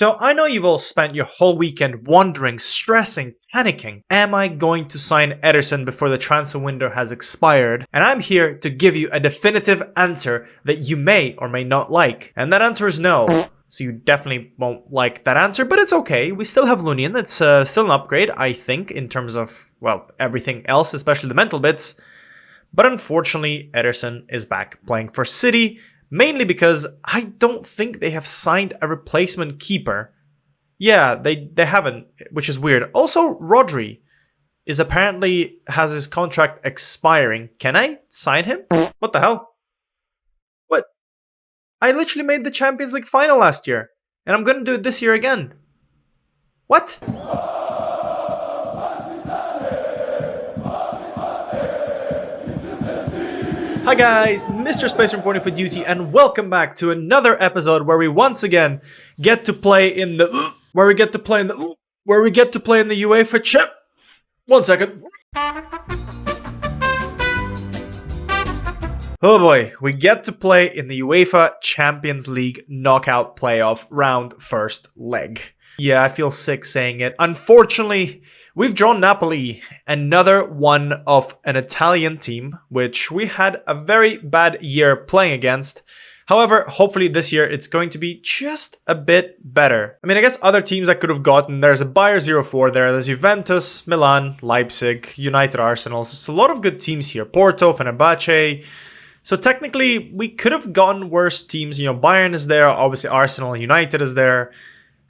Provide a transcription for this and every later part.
So I know you've all spent your whole weekend wondering, stressing, panicking. Am I going to sign Ederson before the transfer window has expired? And I'm here to give you a definitive answer that you may or may not like. And that answer is no. So you definitely won't like that answer, but it's okay. We still have Lunian. It's still an upgrade, I think, in terms of, well, everything else, especially the mental bits. But unfortunately, Ederson is back playing for City. Mainly because I don't think they have signed a replacement keeper. Yeah, they haven't, which is weird. Also, Rodri is apparently has his contract expiring. Can I sign him? What the hell? What? I literally made the Champions League final last year. And I'm gonna do it this year again. What? Hi guys, MrSpaceman reporting for duty, and welcome back to another episode where we once again get to play in the UEFA chip. 1 second. Oh boy, we get to play in the UEFA Champions League knockout playoff round first leg. Yeah, I feel sick saying it. Unfortunately, we've drawn Napoli, another one of an Italian team, which we had a very bad year playing against. However, hopefully this year it's going to be just a bit better. I mean, I guess other teams I could have gotten, there's a Bayer 04 there's Juventus, Milan, Leipzig, United, Arsenal. So it's a lot of good teams here. Porto, Fenerbahce. So technically, we could have gotten worse teams. You know, Bayern is there, obviously Arsenal, United is there.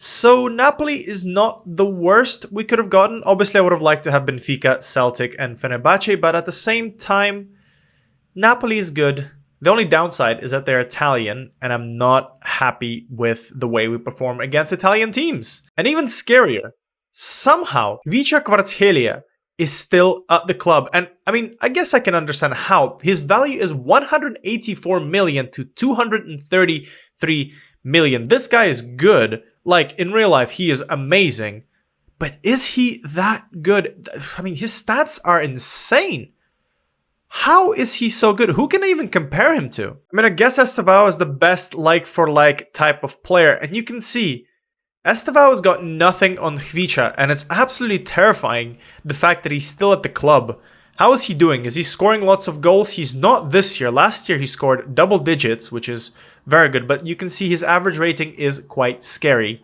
So Napoli is not the worst we could have gotten. Obviously, I would have liked to have Benfica, Celtic, and Fenerbahce, but at the same time, Napoli is good. The only downside is that they're Italian, and I'm not happy with the way we perform against Italian teams. And even scarier, somehow, Vicha Kvaratskhelia is still at the club. And I mean, I guess I can understand how. His value is 184 million to 233 million. This guy is good. Like, in real life, he is amazing. But is he that good? I mean, his stats are insane. How is he so good? Who can I even compare him to? I mean, I guess Estevao is the best like-for-like type of player. And you can see, Estevao has got nothing on Hvicha. And it's absolutely terrifying, the fact that he's still at the club. How is he doing? Is he scoring lots of goals? He's not this year. Last year he scored double digits, which is very good. But you can see his average rating is quite scary.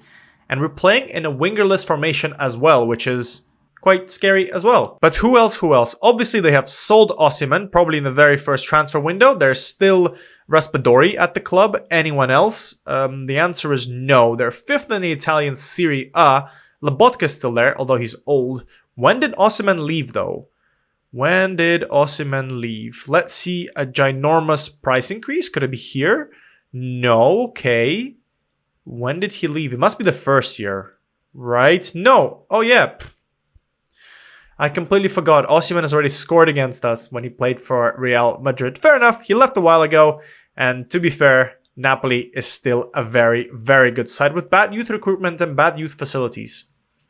And we're playing in a wingerless formation as well, which is quite scary as well. But who else? Obviously they have sold Osimhen, probably in the very first transfer window. There's still Raspadori at the club. Anyone else? The answer is no. They're 5th in the Italian Serie A. Lobotka's still there, although he's old. When did Osimhen leave though? When did Osimhen leave? Let's see, a ginormous price increase. Could it be here? No, okay. When did he leave? It must be the first year, right? No. Oh, yeah. I completely forgot. Osimhen has already scored against us when he played for Real Madrid. Fair enough. He left a while ago. And to be fair, Napoli is still a very, very good side with bad youth recruitment and bad youth facilities.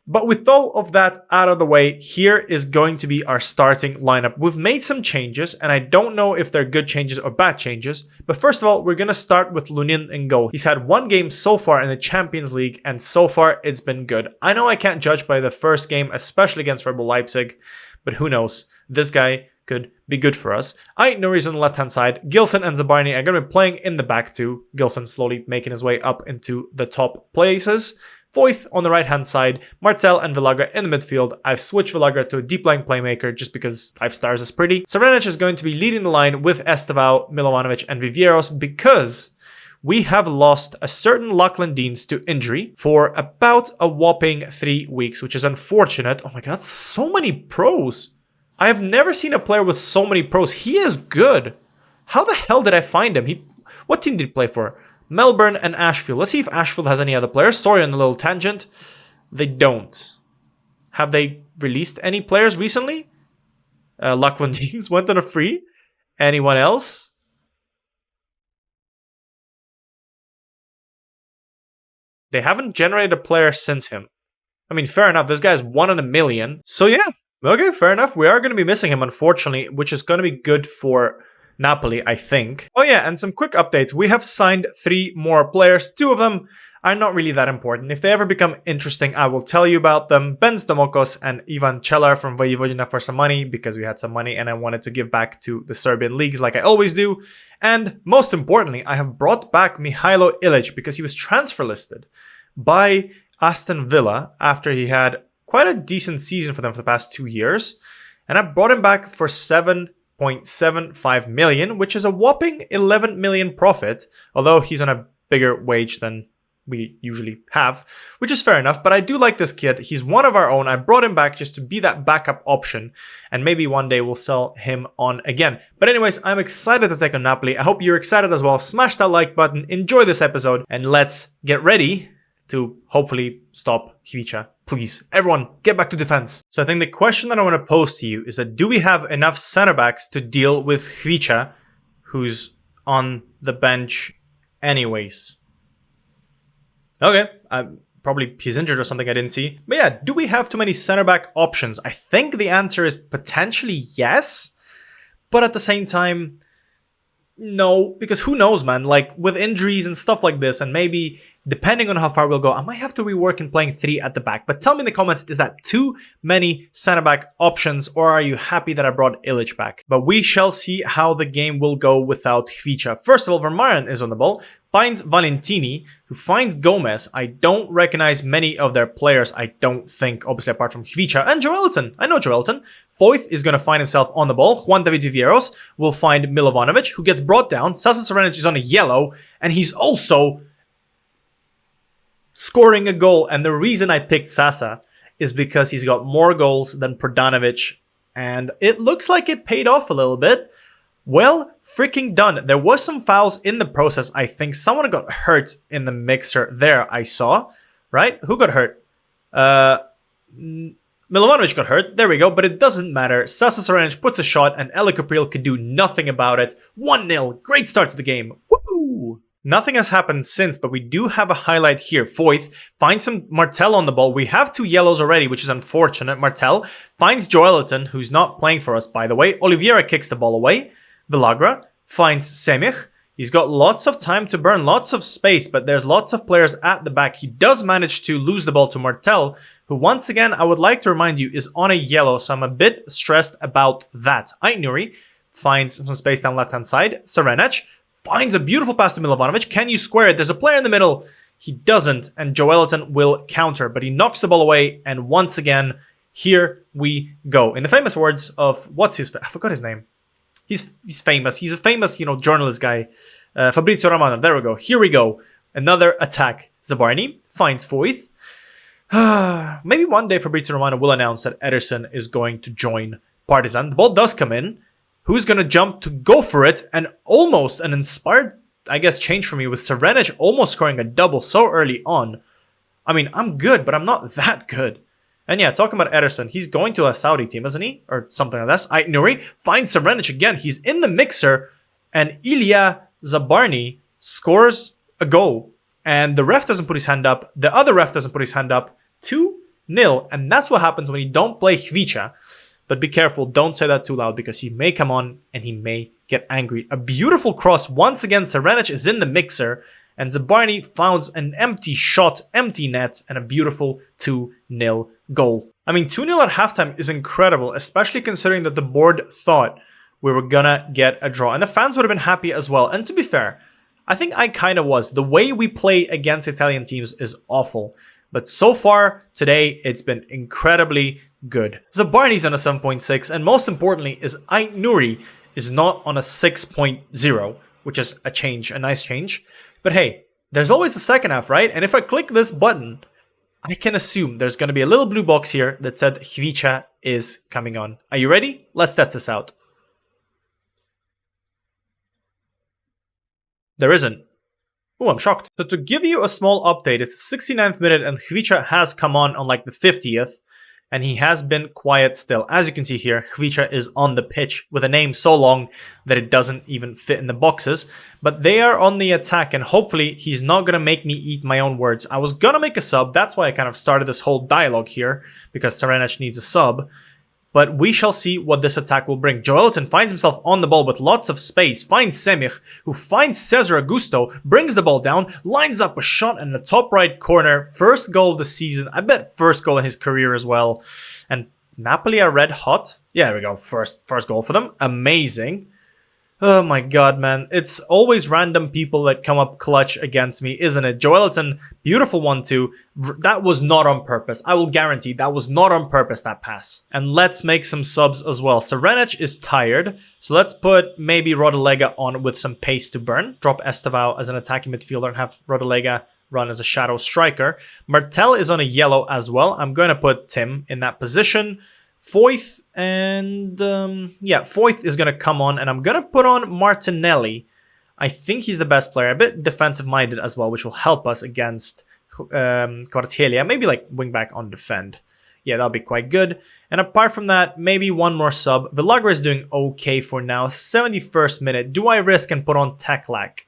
But with all of that out of the way, here is going to be our starting lineup. We've made some changes, and I don't know if they're good changes or bad changes. But first of all, we're going to start with Lunian in goal. He's had one game so far in the Champions League, and so far it's been good. I know I can't judge by the first game, especially against Red Bull Leipzig, but who knows? This guy could be good for us. Nouri's on the left-hand side. Gilson and Zabarni are going to be playing in the back too. Gilson slowly making his way up into the top places. Foyth on the right-hand side, Martel and Villagra in the midfield. I've switched Villagra to a deep-lying playmaker just because 5 stars is pretty. Serenic is going to be leading the line with Estevao, Milovanovic, and Vivieros because we have lost a certain Lachlan Deans to injury for about a whopping 3 weeks, which is unfortunate. Oh my god, that's so many pros. I have never seen a player with so many pros. He is good. How the hell did I find him? What team did he play for? Melbourne and Ashfield. Let's see if Ashfield has any other players. Sorry on the little tangent. They don't. Have they released any players recently? Lachlan Deans went on a free. Anyone else? They haven't generated a player since him. I mean, fair enough. This guy's 1 in a million. So yeah. Okay, fair enough. We are going to be missing him, unfortunately, which is going to be good for Napoli, I think. Oh yeah, and some quick updates. We have signed 3 more players. 2 of them are not really that important. If they ever become interesting, I will tell you about them. Benz Domokos and Ivan Celar from Vojvodina for some money, because we had some money and I wanted to give back to the Serbian leagues like I always do. And most importantly, I have brought back Mihailo Ilic because he was transfer listed by Aston Villa after he had quite a decent season for them for the past 2 years. And I brought him back for 7.75 million, which is a whopping 11 million profit, although he's on a bigger wage than we usually have, which is fair enough. But I do like this kid. He's one of our own. I brought him back just to be that backup option, and maybe one day we'll sell him on again. But anyways, I'm excited to take on Napoli. I hope you're excited as well. Smash that like button, enjoy this episode, and let's get ready to hopefully stop Hvicha. Please, everyone, get back to defense. So I think the question that I want to pose to you is that, do we have enough center backs to deal with Hvicha, who's on the bench anyways? Okay, probably he's injured or something I didn't see. But yeah, do we have too many center back options? I think the answer is potentially yes, but at the same time, no, because who knows, man? Like, with injuries and stuff like this, and maybe depending on how far we'll go, I might have to rework in playing 3 at the back. But tell me in the comments, is that too many center back options, or are you happy that I brought Ilic back? But we shall see how the game will go without Hvicha. First of all, Vermaelen is on the ball, finds Valentini, who finds Gomez. I don't recognize many of their players, I don't think, obviously apart from Hvicha and Joelton. I know Joelton. Foyth is going to find himself on the ball. Juan David Viveiros will find Milovanovic, who gets brought down. Sasa Serenic is on a yellow, and he's also scoring a goal. And the reason I picked Sasa is because he's got more goals than Prodanovic, and it looks like it paid off a little bit. Well, freaking done. There was some fouls in the process. I think someone got hurt in the mixer there, I saw. Right? Who got hurt? Milovanovic got hurt. There we go. But it doesn't matter. Sasa Serenic puts a shot, and Eli Capril could do nothing about it. 1-0. Great start to the game. Woo! Nothing has happened since, but we do have a highlight here. Foyth finds some Martel on the ball. We have 2 yellows already, which is unfortunate. Martel finds Joelton, who's not playing for us, by the way. Oliveira kicks the ball away. Villagra finds Semich. He's got lots of time to burn, lots of space, but there's lots of players at the back. He does manage to lose the ball to Martel, who once again, I would like to remind you, is on a yellow, so I'm a bit stressed about that. Nuri finds some space down left-hand side. Serenic finds a beautiful pass to Milovanovic. Can you square it? There's a player in the middle. He doesn't, and Joelton will counter, but he knocks the ball away, and once again, here we go. In the famous words of, I forgot his name. He's famous. He's a famous, journalist guy. Fabrizio Romano. There we go. Here we go. Another attack. Zabarny finds Foyth. Maybe one day Fabrizio Romano will announce that Ederson is going to join Partizan. The ball does come in. Who's going to jump to go for it? And almost an inspired, I guess, change for me with Serenic almost scoring a double so early on. I mean, I'm good, but I'm not that good. And yeah, talking about Ederson, he's going to a Saudi team, isn't he? Or something like that. Nuri finds Serenic again. He's in the mixer, and Ilya Zabarny scores a goal. And the ref doesn't put his hand up. The other ref doesn't put his hand up. 2-0. And that's what happens when you don't play Hvicha. But be careful, don't say that too loud, because he may come on and he may get angry. A beautiful cross. Once again, Serenic is in the mixer, and Zabarny finds an empty shot, empty net, and a beautiful 2-0 goal. I mean, 2-0 at halftime is incredible, especially considering that the board thought we were gonna get a draw. And the fans would have been happy as well. And to be fair, I think I kind of was. The way we play against Italian teams is awful. But so far today, it's been incredibly good. Zabarny's on a 7.6, and most importantly is Nuri is not on a 6.0, which is a change, a nice change. But hey, there's always a second half, right? And if I click this button, I can assume there's going to be a little blue box here that said Hvicha is coming on. Are you ready? Let's test this out. There isn't. Oh, I'm shocked. So to give you a small update, it's the 69th minute and Hvicha has come on like the 50th. And he has been quiet still. As you can see here, Hvicha is on the pitch with a name so long that it doesn't even fit in the boxes. But they are on the attack, and hopefully he's not going to make me eat my own words. I was going to make a sub. That's why I kind of started this whole dialogue here, because Serenic needs a sub. But we shall see what this attack will bring. Joeliton finds himself on the ball with lots of space, finds Semich, who finds Cesar Augusto, brings the ball down, lines up a shot in the top right corner. First goal of the season. I bet first goal in his career as well. And Napoli are red hot. Yeah, there we go. First goal for them. Amazing. Oh my god, man. It's always random people that come up clutch against me, isn't it? Joeliton, beautiful one too. That was not on purpose. I will guarantee that was not on purpose, that pass. And let's make some subs as well. Serenich is tired, so let's put maybe Rodolega on with some pace to burn. Drop Estevao as an attacking midfielder and have Rodolega run as a shadow striker. Martel is on a yellow as well. I'm going to put Tim in that position. Foyth and Foyth is going to come on, and I'm going to put on Martinelli. I think he's the best player, a bit defensive minded as well, which will help us against Kvaratskhelia. Maybe like wing back on defend. Yeah, that'll be quite good. And apart from that, maybe one more sub. Villagra is doing okay for now. 71st minute. Do I risk and put on Teklak?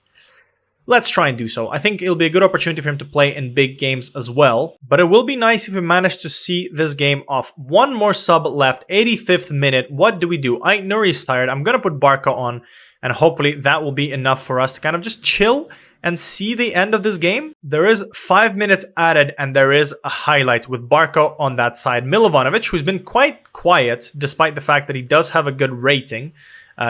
Let's try and do so. I think it'll be a good opportunity for him to play in big games as well. But it will be nice if we manage to see this game off. One more sub left, 85th minute. What do we do? Nuri is tired. I'm going to put Barca on, and hopefully that will be enough for us to kind of just chill and see the end of this game. There is 5 minutes added, and there is a highlight with Barca on that side. Milovanovic, who's been quite quiet, despite the fact that he does have a good rating.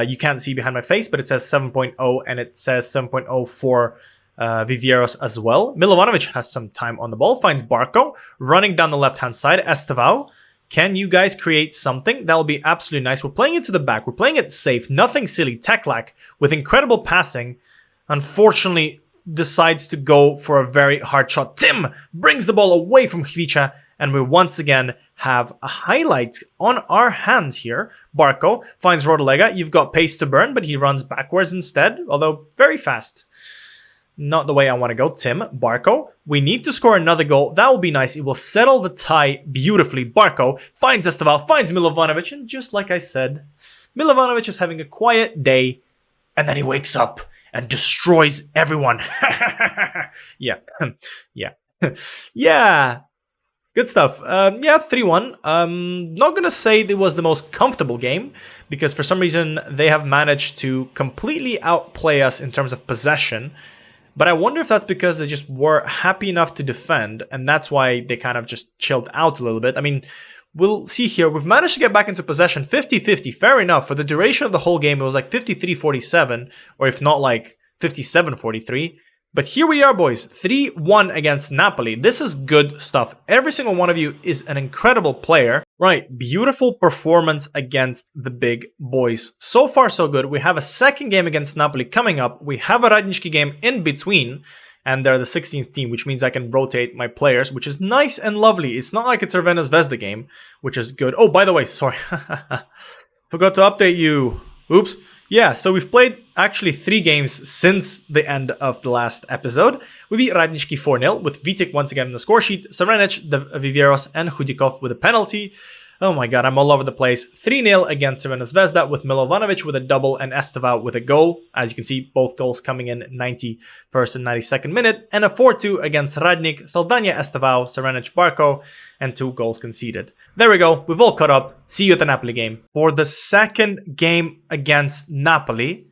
You can't see behind my face, but it says 7.0 and it says 7.0 for Viveiros as well. Milovanovic has some time on the ball, finds Barco, running down the left-hand side. Estevao, can you guys create something? That will be absolutely nice. We're playing it to the back. We're playing it safe. Nothing silly. Teklak, with incredible passing, unfortunately decides to go for a very hard shot. Tim brings the ball away from Khvicha, and we once again have a highlight on our hands here. Barco finds Rodolega. You've got pace to burn, but he runs backwards instead, although very fast. Not the way I want to go. Tim, Barco. We need to score another goal. That will be nice. It will settle the tie beautifully. Barco finds Estevao, finds Milovanovic, and just like I said, Milovanovic is having a quiet day, and then he wakes up and destroys everyone. Yeah. Yeah. Yeah. Good stuff. Yeah, 3-1. Not going to say it was the most comfortable game, because for some reason they have managed to completely outplay us in terms of possession. But I wonder if that's because they just were happy enough to defend, and that's why they kind of just chilled out a little bit. I mean, we'll see here. We've managed to get back into possession 50-50. Fair enough. For the duration of the whole game, it was like 53-47, or if not like 57-43. But here we are, boys. 3-1 against Napoli. This is good stuff. Every single one of you is an incredible player. Right, beautiful performance against the big boys. So far, so good. We have a second game against Napoli coming up. We have a Radnički game in between. And they're the 16th team, which means I can rotate my players, which is nice and lovely. It's not like it's a Crvena Zvezda game, which is good. Oh, by the way, sorry. Forgot to update you. Oops. Yeah, so we've played actually 3 games since the end of the last episode. We beat Radnički 4-0 with Vitek once again in the score sheet, Serenic, Viveiros, and Hudikov with a penalty. Oh my god, I'm all over the place. 3-0 against Crvena Zvezda with Milovanovic with a double and Estevao with a goal. As you can see, both goals coming in 91st and 92nd minute. And a 4-2 against Radnik, Saldania, Estevao, Serenic, Barco, and 2 goals conceded. There we go. We've all caught up. See you at the Napoli game. For the second game against Napoli,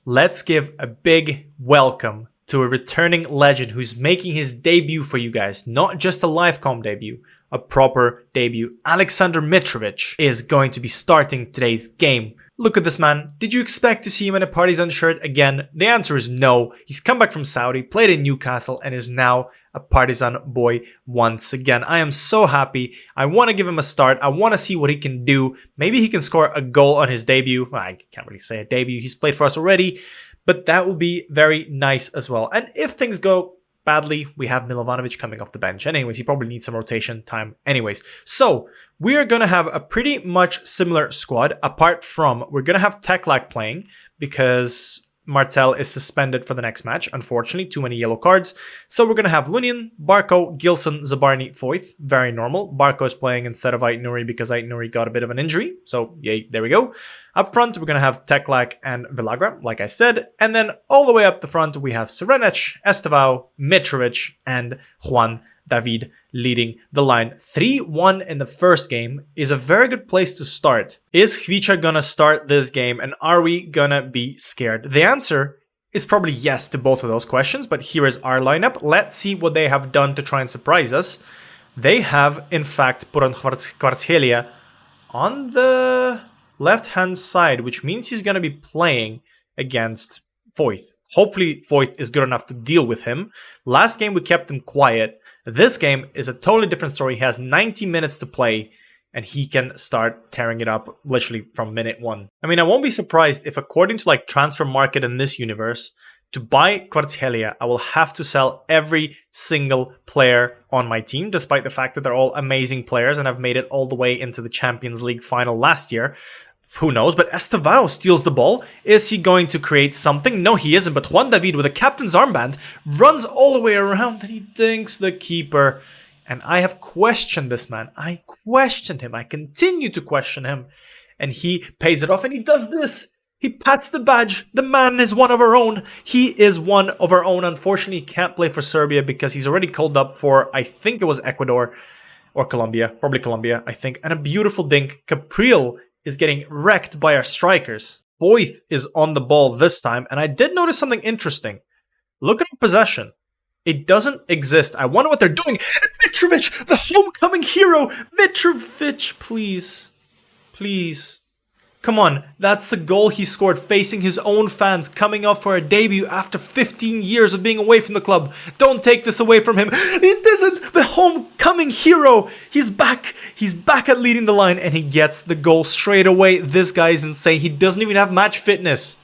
let's give a big welcome to a returning legend who's making his debut for you guys. Not just a live comm debut, a proper debut. Alexander Mitrovic is going to be starting today's game. Look at this man. Did you expect to see him in a Partizan shirt again? The answer is no. He's come back from Saudi, played in Newcastle, and is now a Partizan boy once again. I am so happy. I want to give him a start. I want to see what he can do. Maybe he can score a goal on his debut. Well, I can't really say a debut. He's played for us already, but that will be very nice as well. And if things go badly, we have Milovanovic coming off the bench. And anyways, he probably needs some rotation time anyways. So we are going to have a pretty much similar squad, apart from we're going to have Teklak playing because Martel is suspended for the next match. Unfortunately, too many yellow cards. So we're going to have Lunin, Barco, Gilson, Zabarny, Foyth. Very normal. Barco is playing instead of Nuri because Nuri got a bit of an injury. So yay, there we go. Up front, we're going to have Teklak and Villagra, like I said. And then all the way up the front, we have Serenic, Estevao, Mitrovic, and Juan David leading the line. 3-1 in the first game is a very good place to start. Is Khvicha gonna start this game, and are we gonna be scared? The answer is probably yes to both of those questions, but here is our lineup. Let's see what they have done to try and surprise us. They have, in fact, put on Kvaratskhelia on the left-hand side, which means he's gonna be playing against Voith. Hopefully, Voith is good enough to deal with him. Last game, we kept him quiet. This game is a totally different story. He has 90 minutes to play, and he can start tearing it up literally from minute 1. I mean, I won't be surprised if, according to like transfer market in this universe, to buy Kvaratskhelia, I will have to sell every single player on my team, despite the fact that they're all amazing players and have made it all the way into the Champions League final last year. Who knows? But Estevao steals the ball. Is he going to create something? No, he isn't. But Juan David, with a captain's armband, runs all the way around and he dinks the keeper. And I have questioned this man. I questioned him. I continue to question him. And he pays it off and he does this. He pats the badge. The man is one of our own. He is one of our own. Unfortunately, he can't play for Serbia because he's already called up for, I think it was Ecuador or Colombia. Probably Colombia, I think. And a beautiful dink. Capriel is getting wrecked by our strikers. Voith is on the ball this time, and I did notice something interesting. Look at our possession. It doesn't exist. I wonder what they're doing. Mitrovic, the homecoming hero. Mitrovic, please. Please. Come on, that's the goal he scored facing his own fans, coming up for a debut after 15 years of being away from the club. Don't take this away from him. It isn't the homecoming hero. He's back. He's back at leading the line, and he gets the goal straight away. This guy is insane. He doesn't even have match fitness.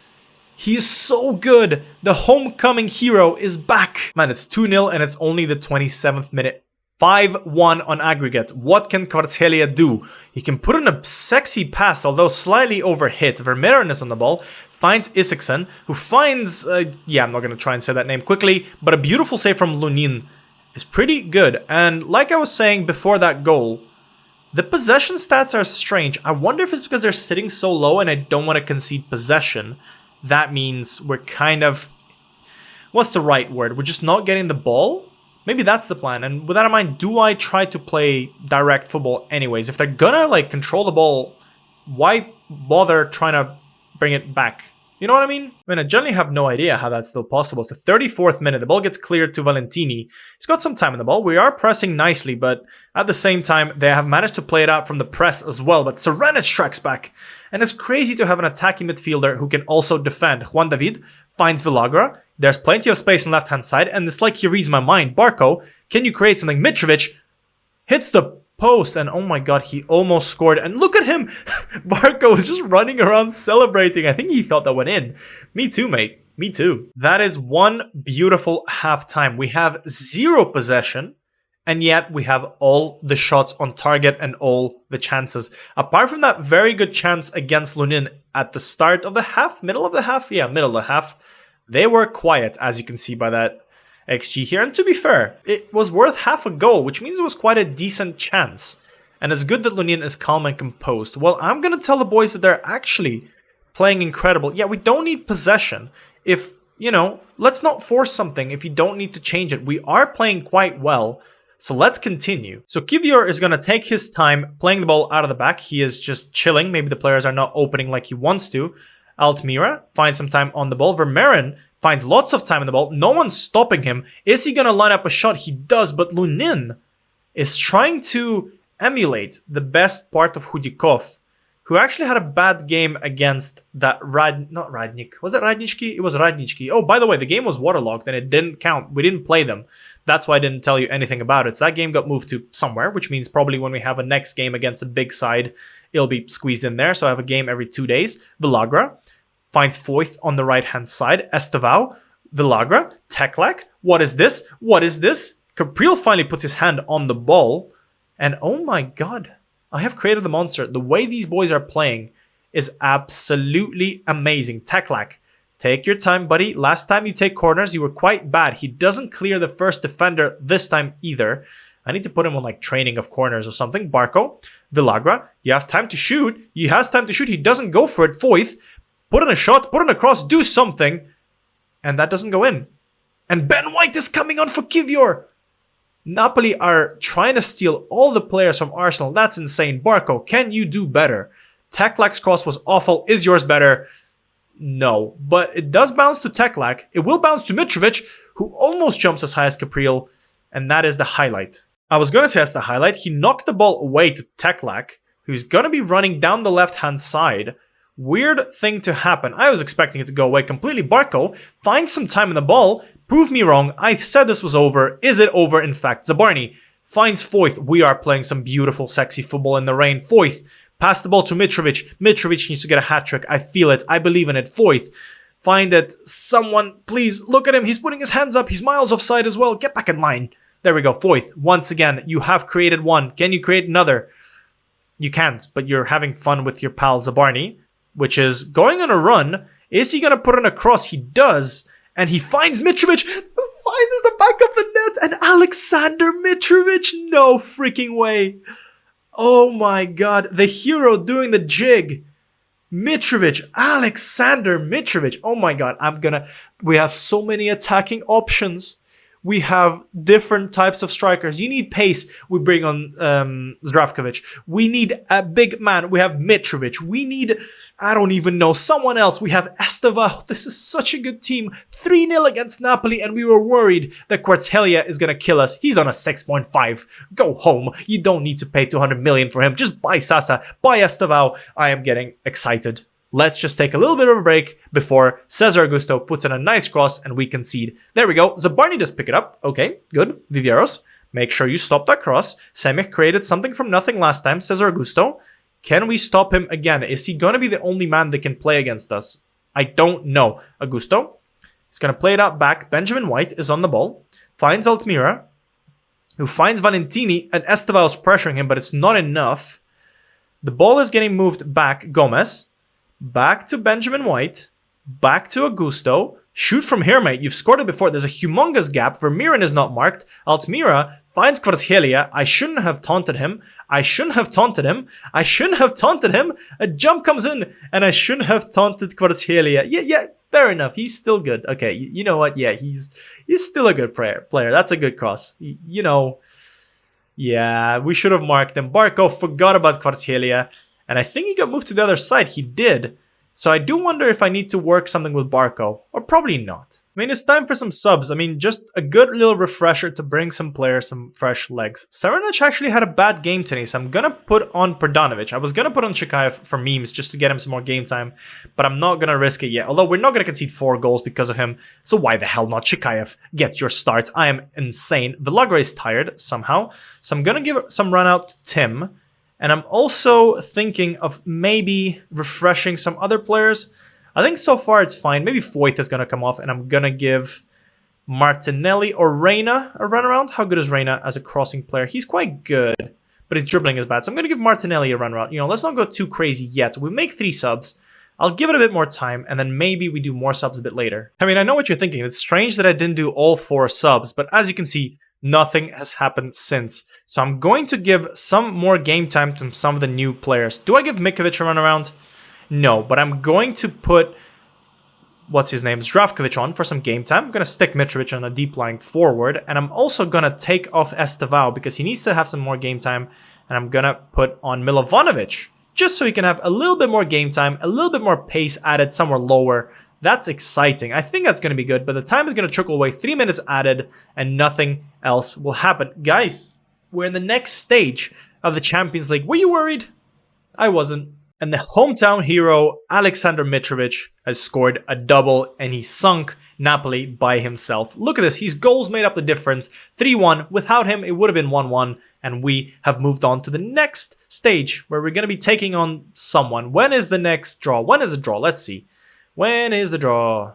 He is so good. The homecoming hero is back. Man, it's 2-0, and it's only the 27th minute. 5-1 on aggregate. What can Kvaratskhelia do? He can put in a sexy pass, although slightly overhit. Vermeeren is on the ball, finds Isaacson, who finds... yeah, I'm not going to try and say that name quickly, but a beautiful save from Lunin is pretty good. And like I was saying before that goal, the possession stats are strange. I wonder if it's because they're sitting so low and I don't want to concede possession. That means we're kind of... what's the right word? We're just not getting the ball? Maybe that's the plan. And with that in mind, do I try to play direct football anyways? If they're gonna like control the ball, why bother trying to bring it back? You know what I mean? I generally have no idea how that's still possible. It's the 34th minute. The ball gets cleared to Valentini. He's got some time in the ball. We are pressing nicely, but at the same time, they have managed to play it out from the press as well. But Serenic tracks back. And it's crazy to have an attacking midfielder who can also defend. Juan David finds Villagra. There's plenty of space on the left-hand side, and it's like he reads my mind. Barco, can you create something? Mitrovic hits the post, and oh my god, he almost scored. And look at him! Barco was just running around celebrating. I think he thought that went in. Me too, mate. Me too. That is one beautiful halftime. We have 0 possession, and yet we have all the shots on target and all the chances. Apart from that very good chance against Lunin at the start of the half, middle of the half? Yeah, middle of the half. They were quiet, as you can see by that XG here. And to be fair, it was worth half a goal, which means it was quite a decent chance. And it's good that Lunin is calm and composed. Well, I'm going to tell the boys that they're actually playing incredible. Yeah, we don't need possession. If, you know, let's not force something if you don't need to change it. We are playing quite well. So let's continue. So Kivior is going to take his time playing the ball out of the back. He is just chilling. Maybe the players are not opening like he wants to. Altmira finds some time on the ball. Vermeeren finds lots of time on the ball. No one's stopping him. Is he going to line up a shot? He does, but Lunin is trying to emulate the best part of Hudikov, who actually had a bad game against that not Radnik. Was it Radnički? It was Radnički. Oh, by the way, the game was waterlogged and it didn't count. We didn't play them. That's why I didn't tell you anything about it. So that game got moved to somewhere, which means probably when we have a next game against a big side, it'll be squeezed in there. So I have a game every 2 days. Villagra finds Voith on the right-hand side. Estevao, Villagra, Teklak. What is this? What is this? Capriel finally puts his hand on the ball. And oh my god, I have created the monster. The way these boys are playing is absolutely amazing. Teklak, take your time, buddy. Last time you take corners, you were quite bad. He doesn't clear the first defender this time either. I need to put him on like training of corners or something. Barco, Villagra, you have time to shoot. He has time to shoot. He doesn't go for it. Voith, put in a shot, put in a cross, do something. And that doesn't go in. And Ben White is coming on for Kivior. Napoli are trying to steal all the players from Arsenal. That's insane. Barco, can you do better? Teklak's cross was awful. Is yours better? No. But it does bounce to Teklak. It will bounce to Mitrovic, who almost jumps as high as Capriel. And that is the highlight. I was going to say that's the highlight. He knocked the ball away to Teklak, who's going to be running down the left-hand side. Weird thing to happen. I was expecting it to go away completely. Barco finds some time in the ball. Prove me wrong. I said this was over. Is it over? In fact, Zabarny finds Foyth. We are playing some beautiful, sexy football in the rain. Foyth, pass the ball to Mitrovic. Mitrovic needs to get a hat-trick. I feel it. I believe in it. Foyth, find it. Someone, please, look at him. He's putting his hands up. He's miles offside as well. Get back in line. There we go. Foyth, once again, you have created one. Can you create another? You can't, but you're having fun with your pal Zabarny, which is going on a run. Is he going to put in a cross? He does. And he finds Mitrovic, finds the back of the net, and Alexander Mitrovic, no freaking way. Oh my god, the hero doing the jig. Mitrovic, Alexander Mitrovic. Oh my god, we have so many attacking options. We have different types of strikers. You need pace. We bring on Zdravkovic. We need a big man. We have Mitrovic. We need, I don't even know, someone else. We have Esteva. This is such a good team. 3-0 against Napoli, and we were worried that Kvaratskhelia is going to kill us. He's on a 6.5. Go home. You don't need to pay 200 million for him. Just buy Sasa. Buy Estevao. I am getting excited. Let's just take a little bit of a break before Cesar Augusto puts in a nice cross and we concede. There we go. Zabarny does pick it up. Okay, good. Viveiros, make sure you stop that cross. Semih created something from nothing last time. Cesar Augusto, can we stop him again? Is he going to be the only man that can play against us? I don't know. Augusto is going to play it out back. Benjamin White is on the ball. Finds Altmira, who finds Valentini, and Estevao is pressuring him, but it's not enough. The ball is getting moved back. Gomez. Back to Benjamin White. Back to Augusto. Shoot from here, mate. You've scored it before. There's a humongous gap. Vermeeren is not marked. Altmira finds Kvaratskhelia. I shouldn't have taunted him. I shouldn't have taunted him. I shouldn't have taunted him. A jump comes in, and I shouldn't have taunted Kvaratskhelia. Yeah, fair enough. He's still good. Okay, you know what? Yeah, he's still a good player. That's a good cross. You know, yeah, we should have marked him. Barco forgot about Kvaratskhelia. And I think he got moved to the other side. He did. So I do wonder if I need to work something with Barco. Or probably not. I mean, it's time for some subs. I mean, just a good little refresher to bring some players some fresh legs. Saranac actually had a bad game today, so I'm going to put on Perdanovic. I was going to put on Chikaev for memes just to get him some more game time. But I'm not going to risk it yet. Although we're not going to concede 4 goals because of him. So why the hell not Chikaev? Get your start. I am insane. Villagra is tired somehow. So I'm going to give some run out to Tim. And I'm also thinking of maybe refreshing some other players. I think so far it's fine. Maybe Foyth is going to come off, and I'm going to give Martinelli or Reina a run around. How good is Reina as a crossing player? He's quite good, but his dribbling is bad. So I'm going to give Martinelli a run around. You know, let's not go too crazy yet. We make 3 subs. I'll give it a bit more time, and then maybe we do more subs a bit later. I mean, I know what you're thinking. It's strange that I didn't do all 4 subs, but as you can see, nothing has happened since. So I'm going to give some more game time to some of the new players. Do I give Mikovic a run around? No, but I'm going to put, what's his name, Zdravkovic on for some game time. I'm going to stick Mitrovic on a deep lying forward. And I'm also going to take off Estevao because he needs to have some more game time. And I'm going to put on Milovanovic just so he can have a little bit more game time, a little bit more pace added somewhere lower. That's exciting. I think that's going to be good, but the time is going to trickle away. 3 minutes added, and nothing else will happen. Guys, we're in the next stage of the Champions League. Were you worried? I wasn't. And the hometown hero, Alexander Mitrovic, has scored a double, and he sunk Napoli by himself. Look at this. His goals made up the difference. 3-1. Without him, it would have been 1-1, and we have moved on to the next stage, where we're going to be taking on someone. When is the next draw? When is the draw? Let's see. When is the draw?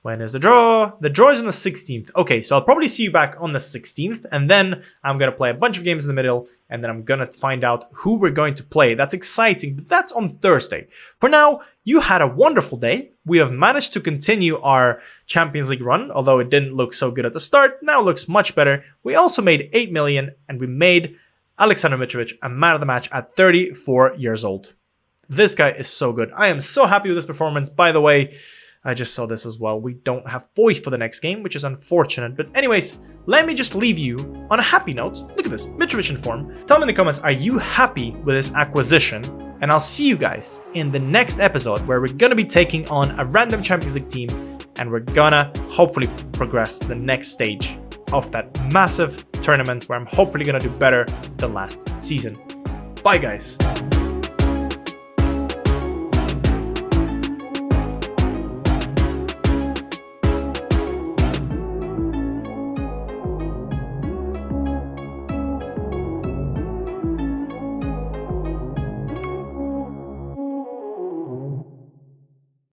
When is the draw? The draw is on the 16th. Okay, so I'll probably see you back on the 16th, and then I'm going to play a bunch of games in the middle, and then I'm going to find out who we're going to play. That's exciting, but that's on Thursday. For now, you had a wonderful day. We have managed to continue our Champions League run, although it didn't look so good at the start. Now it looks much better. We also made 8 million, and we made Alexander Mitrovic a man of the match at 34 years old. This guy is so good. I am so happy with this performance. By the way, I just saw this as well. We don't have voice for the next game, which is unfortunate. But anyways, let me just leave you on a happy note. Look at this, Mitrovic in form. Tell me in the comments, are you happy with this acquisition? And I'll see you guys in the next episode where we're gonna be taking on a random Champions League team and we're gonna hopefully progress to the next stage of that massive tournament where I'm hopefully gonna do better than last season. Bye guys.